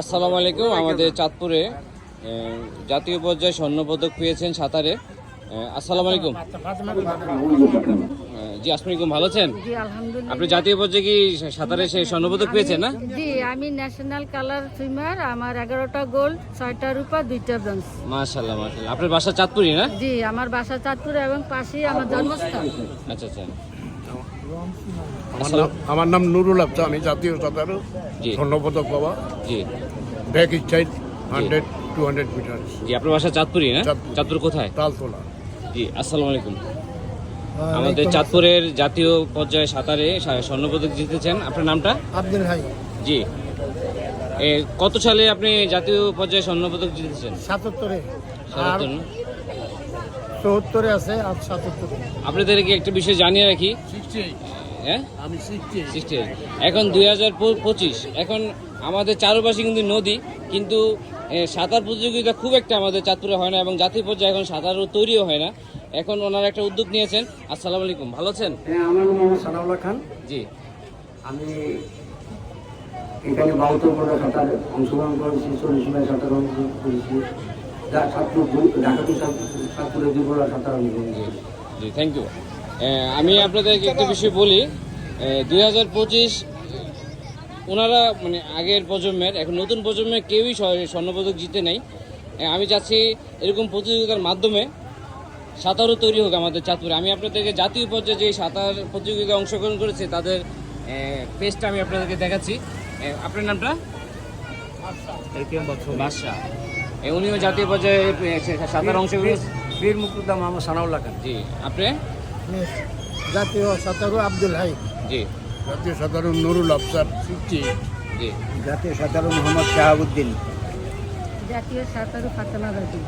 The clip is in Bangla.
আসসালামু আলাইকুম। আমাদের চাঁদপুরে জাতীয় পর্যায়ে স্বর্ণপদক পেয়েছেন সাঁতারে। আসসালামু আলাইকুম। জি আসসালামু আলাইকুম, ভালো আছেন? জি আলহামদুলিল্লাহ। আপনি জাতীয় পর্যায়ে কি সাঁতারে সে স্বর্ণপদক পেয়েছেন না? জি আমি ন্যাশনাল কালার সুইমার। আমার 11টা গোল্ড, 6টা রূপা, 2টা ব্রোঞ্জ। মাশাআল্লাহ মাশাআল্লাহ। আপনার বাসা চাঁদপুরই না? জি আমার বাসা চাঁদপুর এবং পাশেই আমার জন্মস্থান। আচ্ছা আচ্ছা। আমার নাম নুরুল আবদা, আমি জাতীয় সাঁতারু, জি স্বর্ণপদক বাবা, জি ব্যাক স্টাইল 100-200 মিটার, জি। আপনার বাসা চাঁদপুরই না? চাঁদপুর। চাঁদপুর কোথায়? তালতলা। জি আসসালামু আলাইকুম। আমাদের চাঁদপুরের জাতীয় পর্যায়ে সাঁতারে স্বর্ণপদক জিতেছেন। আপনার নামটা? আব্দুল হাই। জি। কত সালে আপনি জাতীয় পর্যায়ে স্বর্ণপদক জিতেছেন? 77-এ, 77 না? 74-এ আছে আর 77-এ। আপনাদেরকে একটা বিষয় জানিয়ে রাখি। 68 হ্যাঁ আমি 68। এখন 2025, এখন আমাদের চারপাশে কিন্তু নদী, কিন্তু সাঁতার প্রতিযোগিতা খুব একটা আমাদের চাঁদপুরে হয় না এবং জাতীয় পর্যায়ে এখন সাঁতারও তৈরিও হয় না। এখন ওনারা একটা উদ্যোগ নিয়েছেন। আসসালামু আলাইকুম, ভালো আছেন? হ্যাঁ, আমার নাম মোহাম্মদ সানাউল্লাহ খান। জি আমি এখানে 72 পর্যন্ত সাঁতারে অংশগ্রহণ করেছি, 40 মাইল সাঁতার অংশগ্রহণ করেছি, ঢাকা টু সাতপুরে 2 পর্যন্ত সাঁতার অংশগ্রহণ করেছি। জি থ্যাংক ইউ। আমি আপনাদেরকে একটা বিষয় বলি। 2025 ওনারা মানে আগের প্রজন্মের, এখন নতুন প্রজন্মের কেউই স্বর্ণপদক জিতে নাই। আমি চাচ্ছি এরকম প্রতিযোগিতার মাধ্যমে সাঁতারও তৈরি হোক আমাদের চাঁদপুরে। আমি আপনাদেরকে জাতীয় পর্যায়ে যে সাঁতার প্রতিযোগিতায় অংশগ্রহণ করেছে তাদের পেজটা আমি আপনাদেরকে দেখাচ্ছি। আপনার নামটা? বাদশা। উনিও জাতীয় পর্যায়ে সাঁতার অংশগ্রহণ। বীর মুক্তিযোদ্ধা মোহাম্মদ সানাউল্লাহ খান। জি। আপনি? জাতীয় সাঁতারু আব্দুল হাই। জি জাতীয় সাঁতারু নুরুল আফসার 68। জি। জাতীয় সাঁতারু মোহাম্মদ শাহাবুদ্দিন। জাতীয় সাঁতারু ফাতেমা রাজি।